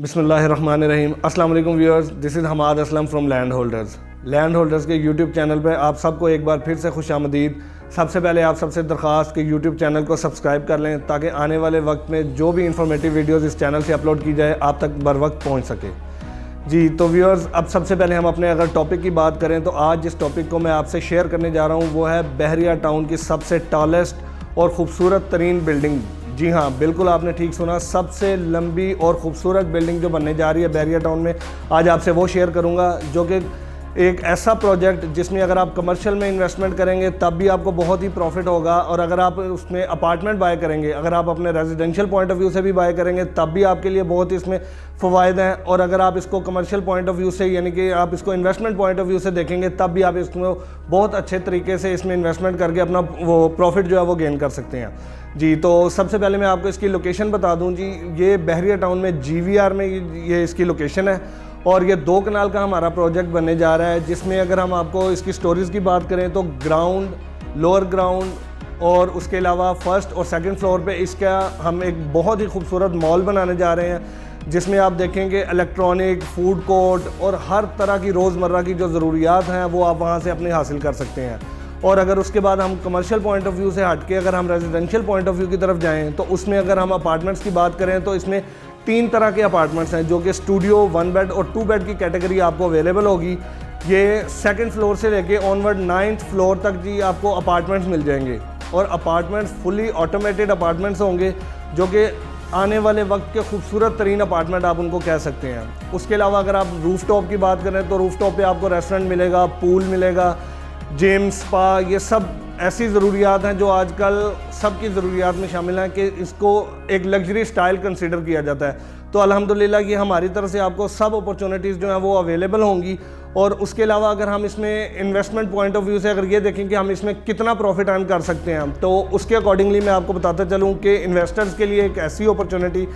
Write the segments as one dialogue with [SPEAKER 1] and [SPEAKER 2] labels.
[SPEAKER 1] बिस्मिल्लाहिर्रहमानिर्रहीम। अस्सलाम वालेकुम viewers, this is Hammad Aslam from land holders के यूट्यूब चैनल पर आप सबको एक बार फिर से खुशामदीद। सबसे पहले आप सबसे दरख्वास्त कि यूट्यूब चैनल को सब्सक्राइब कर लें ताकि आने वाले वक्त में जो भी इंफॉर्मेटिव वीडियोज़ इस चैनल से अपलोड की जाए आप तक बर वक्त पहुँच सके। जी तो व्यूअर्स, अब सबसे पहले हम अपने अगर टॉपिक की बात करें तो आज जिस टॉपिक को मैं आपसे शेयर करने जा रहा हूँ वो है बहरिया टाउन की सबसे टॉलेस्ट और ख़ूबसूरत तरीन बिल्डिंग। जी हाँ, बिल्कुल आपने ठीक सुना, सबसे लंबी और ख़ूबसूरत बिल्डिंग जो बनने जा रही है बहरिया टाउन में, आज आपसे वो शेयर करूँगा, जो कि एक ऐसा प्रोजेक्ट जिसमें अगर आप कमर्शियल में इन्वेस्टमेंट करेंगे तब भी आपको बहुत ही प्रॉफिट होगा, और अगर आप उसमें अपार्टमेंट बाय करेंगे, अगर आप अपने रेजिडेंशियल पॉइंट ऑफ व्यू से भी बाय करेंगे तब भी आपके लिए बहुत इसमें फ़वायद हैं, और अगर आप इसको कमर्शियल पॉइंट ऑफ व्यू से यानी कि आप इसको इन्वेस्टमेंट पॉइंट ऑफ व्यू से देखेंगे तब भी आप इसको बहुत अच्छे तरीके से इसमें इन्वेस्टमेंट करके अपना वो प्रॉफिट जो है वो गेन कर सकते हैं। जी तो सबसे पहले मैं आपको इसकी लोकेशन बता दूं। जी ये बहरिया टाउन में GVR में ये इसकी लोकेशन है, और ये 2 कनाल का हमारा प्रोजेक्ट बनने जा रहा है, जिसमें अगर हम आपको इसकी स्टोरीज़ की बात करें तो ग्राउंड, लोअर ग्राउंड और उसके अलावा फर्स्ट और सेकंड फ्लोर पे इसका हम एक बहुत ही खूबसूरत मॉल बनाने जा रहे हैं, जिसमें आप देखेंगे इलेक्ट्रॉनिक, फूड कोर्ट और हर तरह की रोज़मर्रा की जो ज़रूरियात हैं वो आप वहाँ से अपने हासिल कर सकते हैं। और अगर उसके बाद हम कमर्शियल पॉइंट ऑफ व्यू से हट के अगर हम रेजिडेंशियल पॉइंट ऑफ व्यू की तरफ जाएँ तो उसमें अगर हम अपार्टमेंट्स की बात करें तो इसमें 3 तरह के अपार्टमेंट्स हैं, जो कि स्टूडियो, 1 बेड और 2 बेड की कैटेगरी आपको अवेलेबल होगी। ये सेकंड फ्लोर से लेके ऑनवर्ड 9th फ्लोर तक जी आपको अपार्टमेंट्स मिल जाएंगे, और अपार्टमेंट्स फुली ऑटोमेटेड अपार्टमेंट्स होंगे, जो कि आने वाले वक्त के खूबसूरत तरीन अपार्टमेंट आप उनको कह सकते हैं। उसके अलावा अगर आप रूफ टॉप की बात करें तो रूफ टॉप पर आपको रेस्टोरेंट मिलेगा, पूल मिलेगा, जिम, स्पा, ये सब ऐसी ज़रूरियात हैं जो आजकल सबकी ज़रूरियात में शामिल हैं कि इसको एक लग्जरी स्टाइल कंसीडर किया जाता है। तो अल्हम्दुलिल्लाह ये हमारी तरफ से आपको सब अपॉर्चुनिटीज़ जो हैं वो अवेलेबल होंगी। और उसके अलावा अगर हम इसमें इन्वेस्टमेंट पॉइंट ऑफ व्यू से अगर ये देखें कि हम इसमें कितना प्रॉफिट अर्न कर सकते हैं, तो उसके अकॉर्डिंगली मैं आपको बताता चलूँ कि इन्वेस्टर्स के लिए एक ऐसी अपॉर्चुनिटी,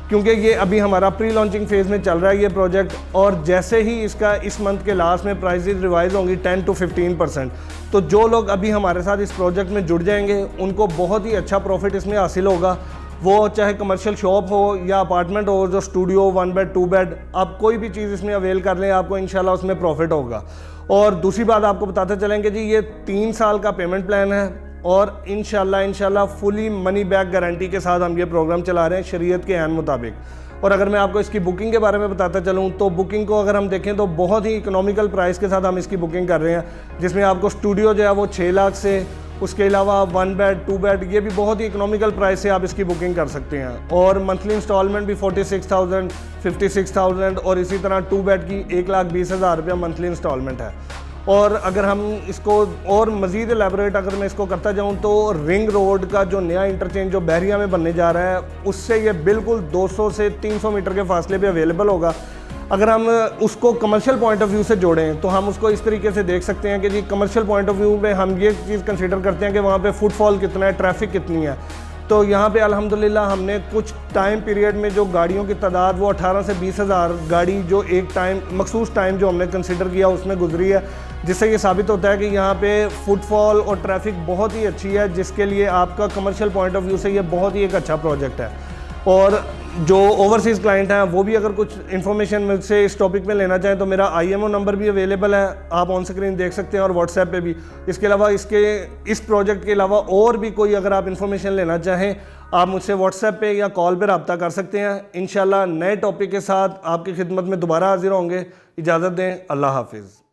[SPEAKER 1] क्योंकि ये अभी हमारा प्री लॉन्चिंग फेज़ में चल रहा है ये प्रोजेक्ट, और जैसे ही इसका इस मंथ के लास्ट में प्राइसेस रिवाइज होंगी 10 to 15%, तो जो लोग अभी हमारे साथ इस प्रोजेक्ट में जुड़ जाएंगे उनको बहुत ही अच्छा प्रॉफिट इसमें हासिल होगा। वो चाहे कमर्शियल शॉप हो या अपार्टमेंट हो, जो स्टूडियो, 1 बेड, 2 बेड, आप कोई भी चीज़ इसमें अवेल कर लें, आपको इंशाल्लाह उसमें प्रॉफिट होगा। और दूसरी बात आपको बताते चलेंगे जी, ये 3 साल का पेमेंट प्लान है, और इंशाल्लाह फुली मनी बैक गारंटी के साथ हम ये प्रोग्राम चला रहे हैं शरीयत के ऐन मुताबिक। और अगर मैं आपको इसकी बुकिंग के बारे में बताता चलूँ तो बुकिंग को अगर हम देखें तो बहुत ही इकोनॉमिकल प्राइस के साथ हम इसकी बुकिंग कर रहे हैं, जिसमें आपको स्टूडियो जो है वो 6 लाख से, उसके अलावा 1 बेड, 2 बेड, ये भी बहुत ही इकोनॉमिकल प्राइस से आप इसकी बुकिंग कर सकते हैं। और मंथली इंस्टॉलमेंट भी 46,000, 56,000, और इसी तरह 2 बेड की 1,20,000 रुपया मंथली इंस्टॉलमेंट है। और अगर हम इसको और मज़ीद एलैबोरेट अगर मैं इसको करता जाऊं तो रिंग रोड का जो नया इंटरचेंज जो बहरिया में बनने जा रहा है उससे ये बिल्कुल 200 से 300 मीटर के फासले पे अवेलेबल होगा। अगर हम उसको कमर्शियल पॉइंट ऑफ व्यू से जोड़ें तो हम उसको इस तरीके से देख सकते हैं कि जी कमर्शियल पॉइंट ऑफ व्यू में हम ये चीज़ कंसीडर करते हैं कि वहाँ पे फुटफॉल कितना है, ट्रैफिक कितनी है। तो यहाँ पे अल्हम्दुलिल्लाह हमने कुछ टाइम पीरियड में जो गाड़ियों की तादाद वो 18 से 20,000 गाड़ी जो एक टाइम मखसूस टाइम जो हमने कंसीडर किया उसमें गुजरी है, जिससे ये साबित होता है कि यहाँ पे फुटफॉल और ट्रैफिक बहुत ही अच्छी है, जिसके लिए आपका कमर्शियल पॉइंट ऑफ व्यू से ये बहुत ही एक अच्छा प्रोजेक्ट है। और जो ओवरसीज़ क्लाइंट हैं वो भी अगर कुछ इन्फॉर्मेशन मुझसे इस टॉपिक में लेना चाहें तो मेरा IMO नंबर भी अवेलेबल है, आप ऑन स्क्रीन देख सकते हैं, और व्हाट्सएप पे भी। इसके अलावा इस प्रोजेक्ट के अलावा और भी कोई अगर आप इन्फॉर्मेशन लेना चाहें आप मुझसे व्हाट्सएप पे या कॉल पर रब्ता कर सकते हैं। इंशाल्लाह नए टॉपिक के साथ आपकी खिदमत में दोबारा हाजिर होंगे। इजाज़त दें, अल्लाह हाफिज़।